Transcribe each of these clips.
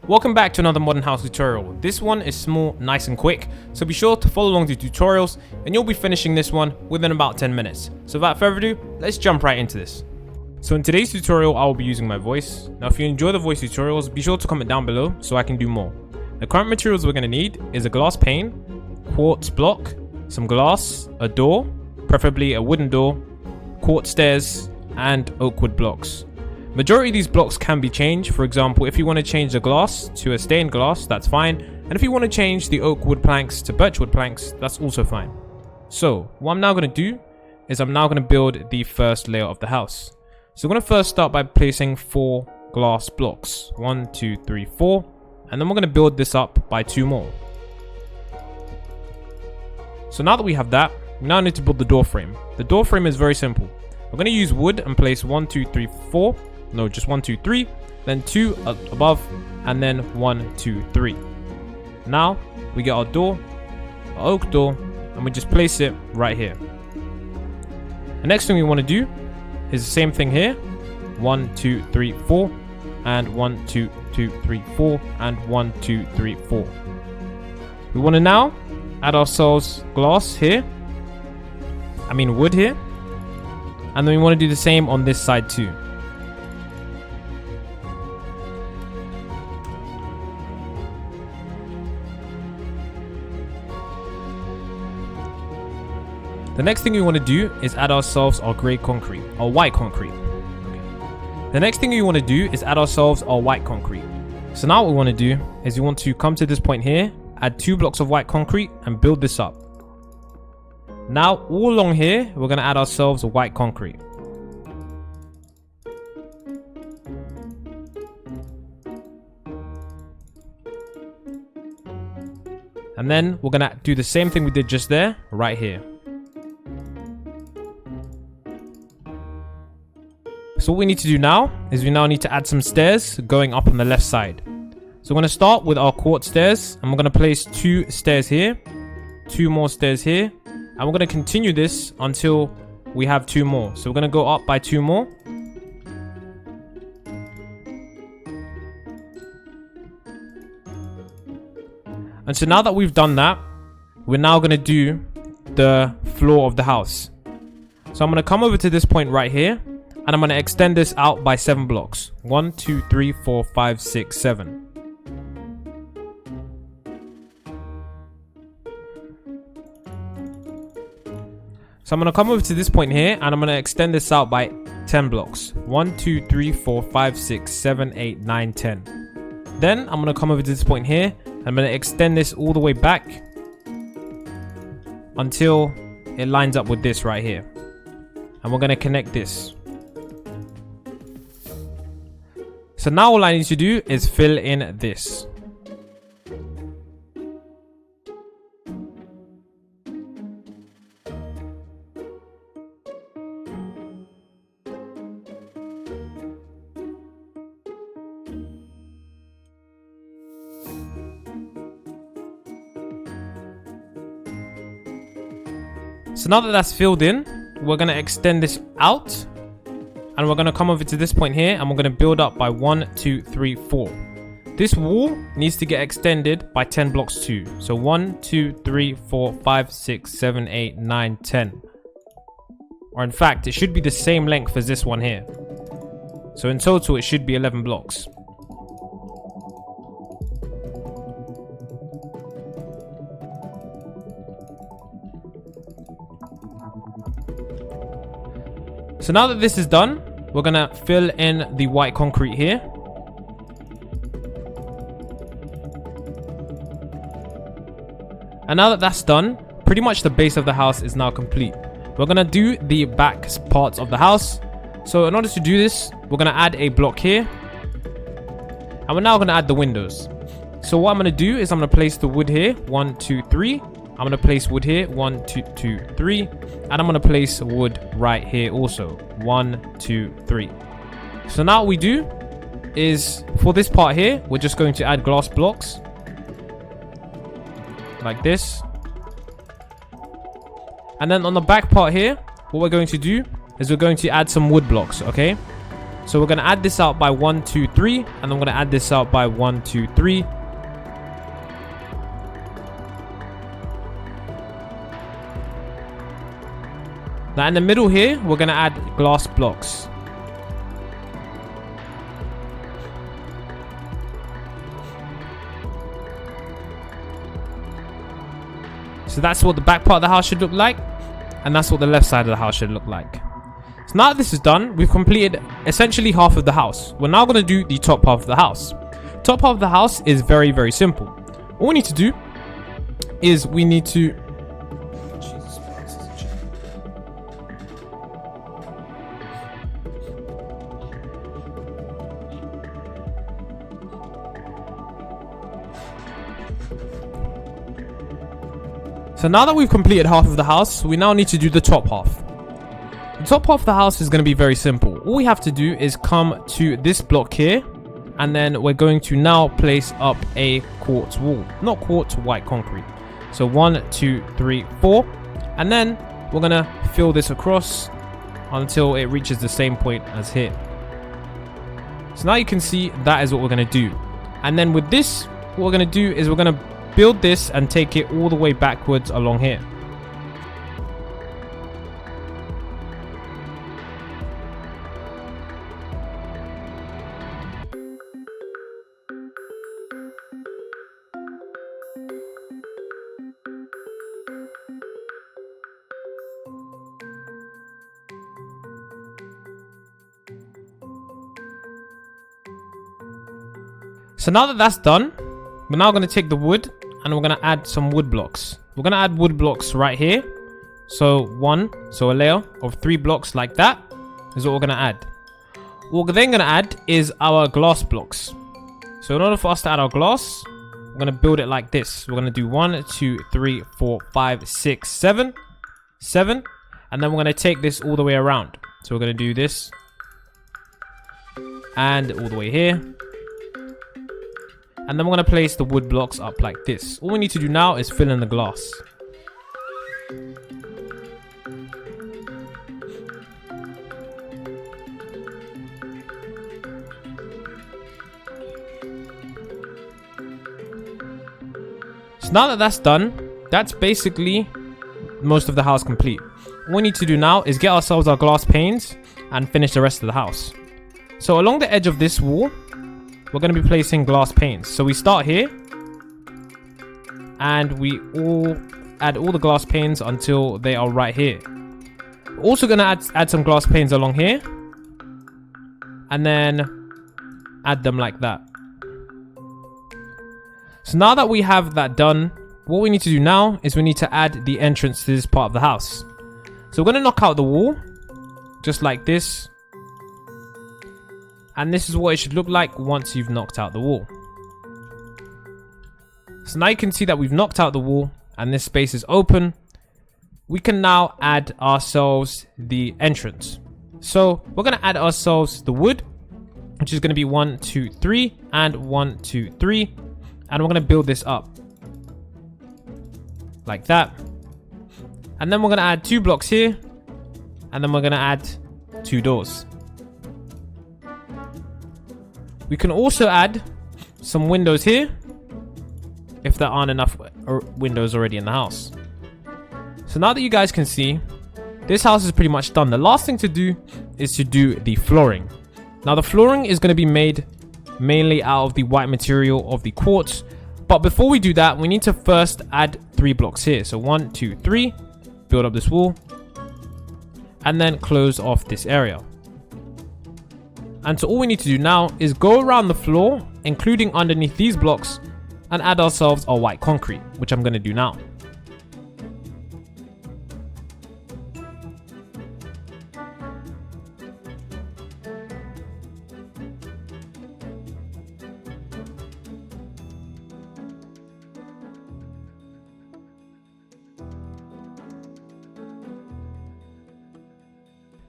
Welcome back to another modern house tutorial. This one is small, nice and quick, so be sure to follow along the tutorials and you'll be finishing this one within about 10 minutes. So without further ado, let's jump right into this. So in today's tutorial, I will be using my voice. Now if you enjoy the voice tutorials, be sure to comment down below so I can do more. The current materials we're going to need is a glass pane, quartz block, some glass, a door, preferably a wooden door, quartz stairs, and oak wood blocks. Majority of these blocks can be changed. For example, if you want to change the glass to a stained glass, that's fine. And if you want to change the oak wood planks to birch wood planks, that's also fine. So what I'm now going to do is I'm now going to build the first layer of the house. So we're going to first start by placing 4 glass blocks. 1, 2, 3, 4. And then we're going to build this up by 2 more. So now that we have that, we now need to build the door frame. The door frame is very simple. We're going to use wood and place 1, 2, 3, 4. No, just 1, 2, 3, then 2 above, and then 1, 2, 3. Now we get our door, our oak door, and we just place it right here. The next thing we want to do is the same thing here. 1, 2, 3, 4, and 1, 2, 2, 3, 4, and 1, 2, 3, 4. We want to now add ourselves glass here. Wood here. And then we want to do the same on this side too. The next thing we want to do is add ourselves our grey concrete, our white concrete. Okay. The next thing we want to do is add ourselves our white concrete. So now what we want to do is we want to come to this point here, add 2 blocks of white concrete and build this up. Now all along here, we're going to add ourselves a white concrete. And then we're going to do the same thing we did just there, right here. So what we need to do now is we now need to add some stairs going up on the left side. So we're going to start with our quartz stairs and we're going to place 2 stairs here, 2 more stairs here, and we're going to continue this until we have 2 more. So we're going to go up by 2 more. And so now that we've done that, we're now going to do the floor of the house. So I'm going to come over to this point right here. And I'm going to extend this out by 7 blocks. 1, 2, 3, 4, 5, 6, 7. So I'm going to come over to this point here and I'm going to extend this out by 10 blocks. 1, 2, 3, 4, 5, 6, 7, 8, 9, 10. Then I'm going to come over to this point here. I'm going to extend this all the way back until it lines up with this right here. And we're going to connect this. So now all I need to do is fill in this. So now that that's filled in, we're going to extend this out. And we're going to come over to this point here and we're going to build up by 1, 2, 3, 4. This wall needs to get extended by 10 blocks too. So 1, 2, 3, 4, 5, 6, 7, 8, 9, 10. Or in fact, it should be the same length as this one here. So in total, it should be 11 blocks. So now that this is done, we're going to fill in the white concrete here. And now that that's done, pretty much the base of the house is now complete. We're going to do the back parts of the house. So in order to do this, we're going to add a block here. And we're now going to add the windows. So what I'm going to do is I'm going to place the wood here. 1, 2, 3. I'm going to place wood here. 1, 2, 2, 3. And I'm going to place wood right here also. 1, 2, 3. So now what we do is for this part here, we're just going to add glass blocks. Like this. And then on the back part here, what we're going to do is we're going to add some wood blocks, okay? So we're going to add this out by 1, 2, 3. And I'm going to add this out by 1, 2, 3. Now in the middle here, we're going to add glass blocks. So that's what the back part of the house should look like. And that's what the left side of the house should look like. So now that this is done, we've completed essentially half of the house. We're now going to do the top half of the house. Top half of the house is very, very simple. All we need to do is we need to... So now that we've completed half of the house, we now need to do the top half. The top half of the house is going to be very simple. All we have to do is come to this block here, and then we're going to now place up a quartz wall. Not quartz, white concrete. So 1, 2, 3, 4. And then we're going to fill this across until it reaches the same point as here. So now you can see that is what we're going to do. And then with this, what we're going to do is we're going to build this and take it all the way backwards along here. So now that that's done, we're now going to take the wood and we're going to add some wood blocks. We're going to add wood blocks right here. So a layer of 3 blocks like that is what we're going to add. What we're then going to add is our glass blocks. So in order for us to add our glass, we're going to build it like this. We're going to do 1, 2, 3, 4, 5, 6, 7. 7. And then we're going to take this all the way around. So we're going to do this. And all the way here. And then we're going to place the wood blocks up like this. All we need to do now is fill in the glass. So now that that's done, that's basically most of the house complete. All we need to do now is get ourselves our glass panes and finish the rest of the house. So along the edge of this wall, we're going to be placing glass panes. So we start here and we add all the glass panes until they are right here. We're also going to add some glass panes along here and then add them like that. So now that we have that done, what we need to do now is we need to add the entrance to this part of the house. So we're going to knock out the wall just like this. And this is what it should look like once you've knocked out the wall. So now you can see that we've knocked out the wall and this space is open. We can now add ourselves the entrance. So we're going to add ourselves the wood, which is going to be 1, 2, 3 and 1, 2, 3. And we're going to build this up like that. And then we're going to add 2 blocks here. And then we're going to add 2 doors. We can also add some windows here if there aren't enough windows already in the house. So now that you guys can see, this house is pretty much done. The last thing to do is to do the flooring. Now the flooring is going to be made mainly out of the white material of the quartz. But before we do that, we need to first add 3 blocks here. So 1, 2, 3, build up this wall, and then close off this area. And so all we need to do now is go around the floor, including underneath these blocks, and add ourselves our white concrete, which I'm going to do now.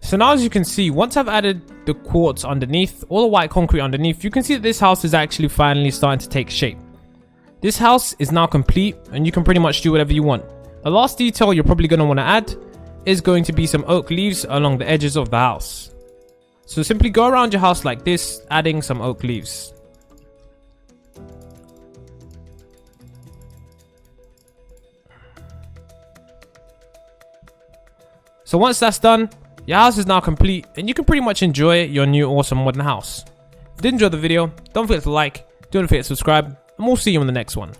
So now as you can see, once I've added the quartz underneath, all the white concrete underneath, you can see that this house is actually finally starting to take shape. This house is now complete and you can pretty much do whatever you want. The last detail you're probably going to want to add is going to be some oak leaves along the edges of the house. So simply go around your house like this, adding some oak leaves. So once that's done, your house is now complete and you can pretty much enjoy your new awesome modern house. If you did enjoy the video, don't forget to like, don't forget to subscribe, and we'll see you in the next one.